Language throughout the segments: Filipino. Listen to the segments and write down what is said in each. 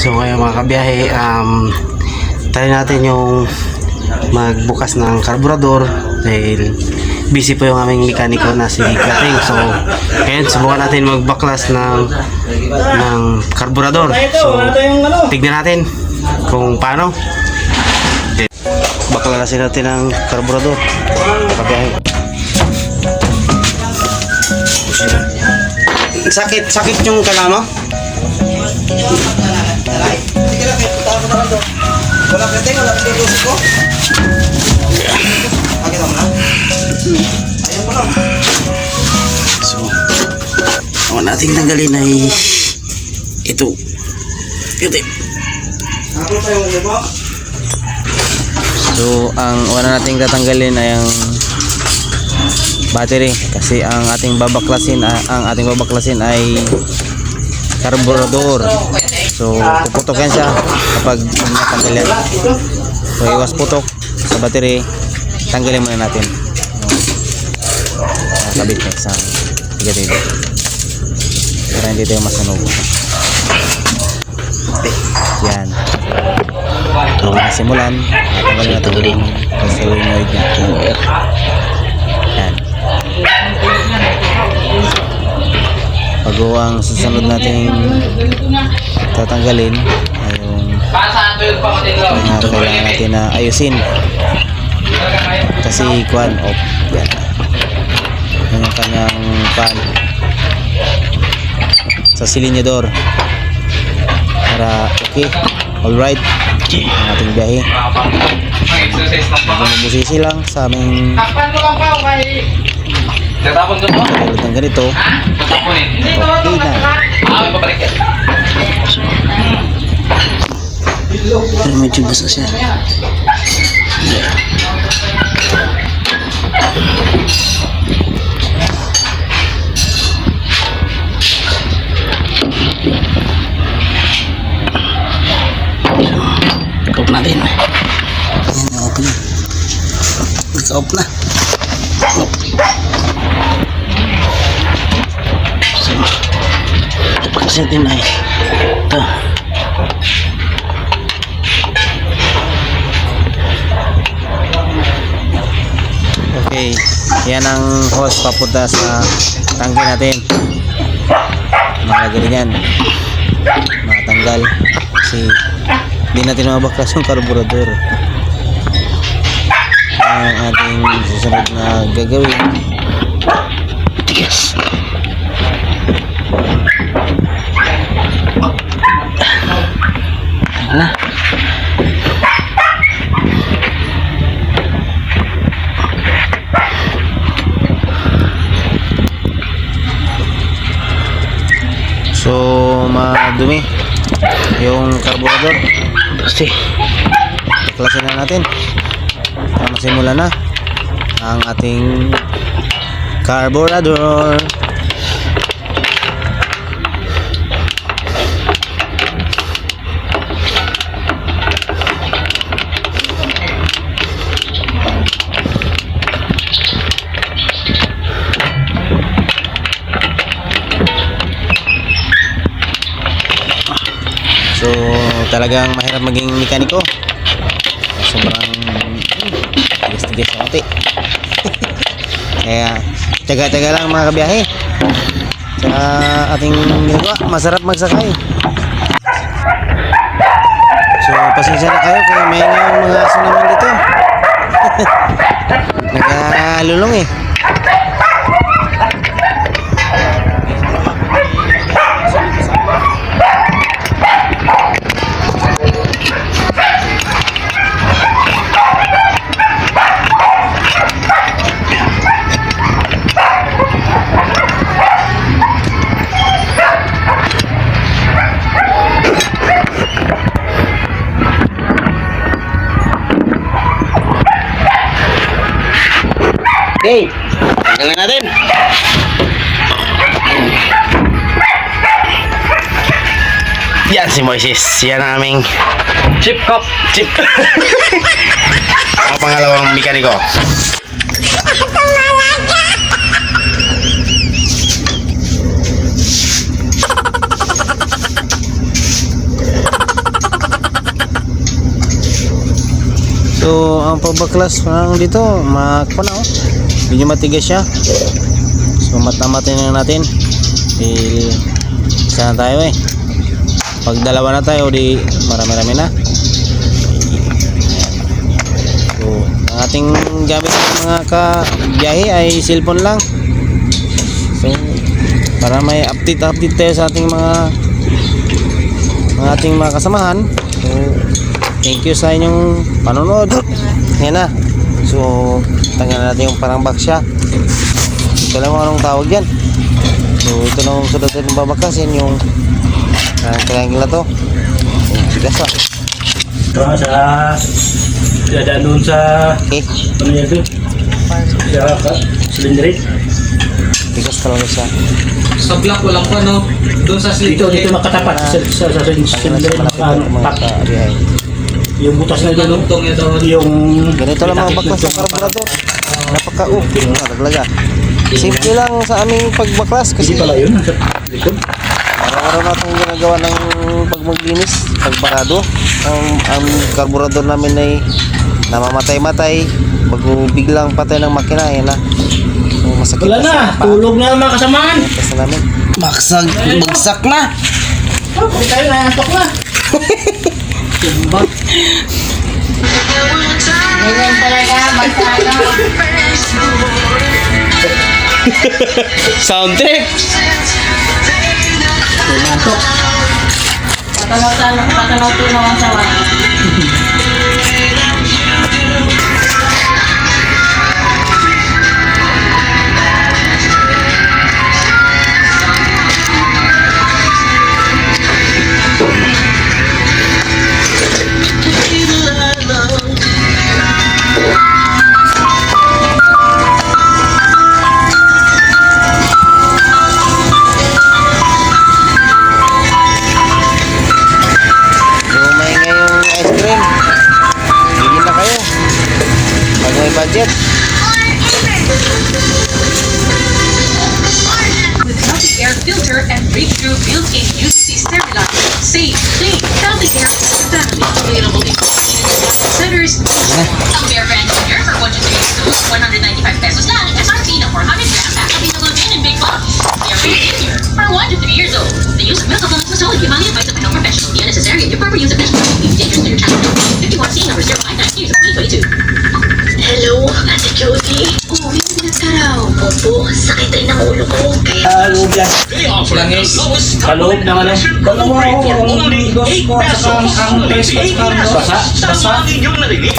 So ngayon mga kabiyahe, try natin yung magbukas ng karburador dahil busy po yung aming mekaniko na si Kating. So ngayon subukan natin magbaklas ng karburador. So tignan natin kung paano. Baklasin natin ang karburador mga kabiyahe. Sakit yung kanama? Wala pwede, wala pwede lusok ko. Pakita mo na. Ayan mo lang. So, ang nating tanggalin ay ito. Ito. Ako pa yung iba. So, ang una nating tatanggalin ay ang battery kasi ang ating babaklasin ay karburador. So, puputokin siya kapag natanggal yan. So, iwas putok sa battery, tanggalin muna natin. Kabit na isang tiga-tiga para hindi tayo masunog. Yan. So, simulan, tanggalin natin yung solenoid niya. Yan. Bago ang susunod nating tatanggalin ay yung kailangan natin na ayusin kasi kuan off yan yung kanyang pan sa silinyador para okay, alright ang ating biyahe. Mabusisi lang sa aming tulad ng ganito okay na. Pero medyo basa siya. Off natin. Yan, off na. Naka-off na. So, ito pagkasin din ay ito. Okay, yan ang hose papunta sa tangke natin. Malagay yan, matanggal kasi hindi natin mabaklas yung karburador. Ang ating susunod na gagawin Tigas. Wala. so madumi yung karburador Kasi baklasin na natin para masimula na ang ating karburador. So talagang mahirap maging mekaniko. Sobrang tigas-tigas sa konti. Kaya tiyaga-tiyaga lang mga kabiyahe. Sa ating ginagawa, masarap magsakay. So pasensya na kayo kaya may mga aso naman dito. Naglalulong eh. okay, tanggalin natin. Yan si Moises. Yan ang aming chip cop. Chip. Ang pangalawang mekaniko. So, ang pabaklas parang dito, makakpan oh. Medyo matigas siya. So, matamatin na natin. Isa na tayo eh. Pag dalawa na tayo, di marami-rami na. So, ang ating gamit ng mga kabiyahe ay cellphone lang. So, para may update tayo sa ating ating mga kasamahan. So, thank you sa inyong panonood. Yan na. So, tanggalin natin yung parang box siya. Ito lang anong tawag yan. So, ito lang sunod natin babakasin yung triangle na to. Bigas pa. Dadaan doon sa... Okay. Ano yan doon? Sa cylindric. Bigas talaga siya. Sa block walang pa no. Doon sa Dito slito. makatapat sa cylindric. Yung butas na doon. Galugtong ito. Yung... Ganito lang mga baklas ng karburador. Naglaga. Simple lang sa aming pagbaklas kasi Hindi pala yun. Nasa likod. araw-araw natin ginagawa ng pagmaglinis, pagbarado. Ang karburador namin ay namamatay-matay. Bago biglang patay ng makina, yan na. So, masakit Wala na. sa paa. Tulog na mga kasamaan. Basta namin. Bagsak na. Hindi tayo naantok na. Ganyan talaga, magkano. Sound check. Naantok. Patanaw-tunaw ang sawa. So, maingay yung ice cream. Bigyan na kayo. Pag may budget. With Celtic Air filter and breakthrough built-in UC sterilizer. Safe, clean, Celtic Air family. Available in centers. Ang Bear Brand Junior for 1 to 3 stools, 195 pesos lang. SRP na 400 grams pack available din in big box. Bear Brand Junior for 1 to 3 years old. The use of milk supplements was solely given advice of a health professional. The unnecessary and improper use of vegetables may be dangerous to your child. 51C number 059 series of 2022. Hello, Ate Josie. Umuwi na ka raw. Opo, sakit ay ng ulo ko. Kaya Loob yan. Langis. Kaloob ng ano. Kaloob mo ako. Dos ko at saka ang press at saka basa. Basa.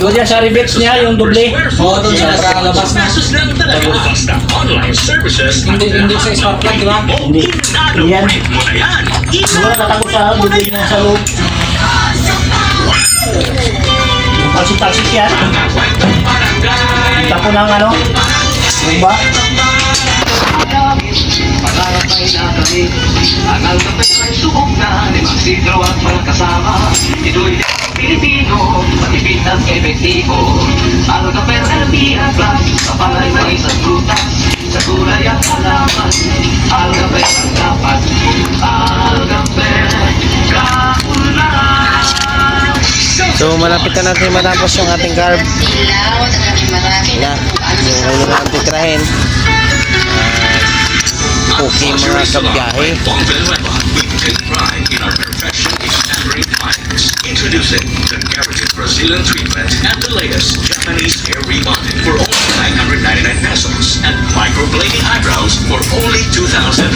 Doon yan sa rivets niya, yung doble. Oo, doon sa nakalabas na. Hindi sa smart plug, di ba? Hindi. Yan. Siguro natago sa doble niya sa loob. Yung talsik-talsik yan. Tapo ng ano. Lumba. Paglalakay na kami, angal na pa'y subok na ni Magsidro at mga kasama. Ito'y Pilipino, matipid at epektibo. Ang kaper LB at plus, kapalay na isang prutas. Sa kulay at halaman, ang kaper ang dapat. Ang kaper, kaulan. So, malapit na natin matapos yung ating carb. Silaw, maraming maraming. Yan. Yung ulo na natin tirahin. Okay mga kabiyahe. Introducing the Keratin Brazilian treatment and the latest Japanese hair rebonding for only 999 pesos and microblading eyebrows for only 2,999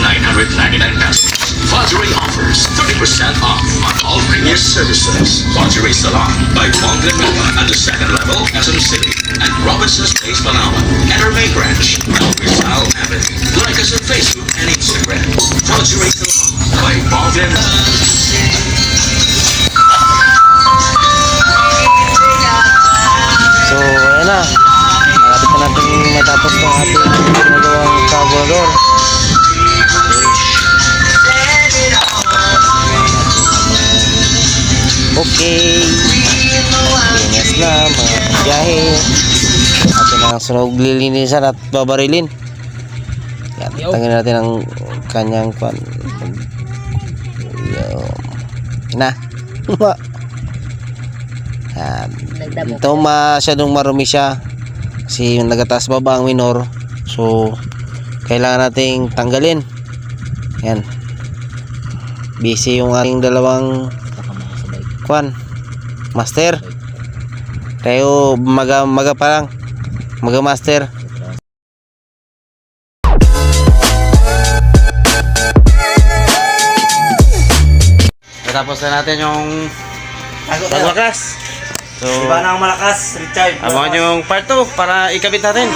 pesos. Fodgery offers 30% off on all previous services. Fodgery Salon by Juan Villanueva at the second level, SM City, and Robinson's Place, Palawan, and our main branch, El Rizal Avenue. Like us on Facebook and Instagram. Fodgery Salon by Juan Villanueva. So, ayan na. Malapit na natin matapos ng ating ginagawang carburetor. Okay. Linis na mga biyahe. Atin ang sunog lilinisan at babarilin. Yan, tanggalin natin ang kanyang pan. Na. Yan. Ito masyadong marumi siya kasi yung nagataas baba ang minor, so kailangan nating tanggalin. Yan, busy yung aking dalawang master, kayo maga pa lang, maga master. Natapos na natin yung pagwakas. So, Iba na ang malakas, Richard. abangan yung part 2 para ikabit natin.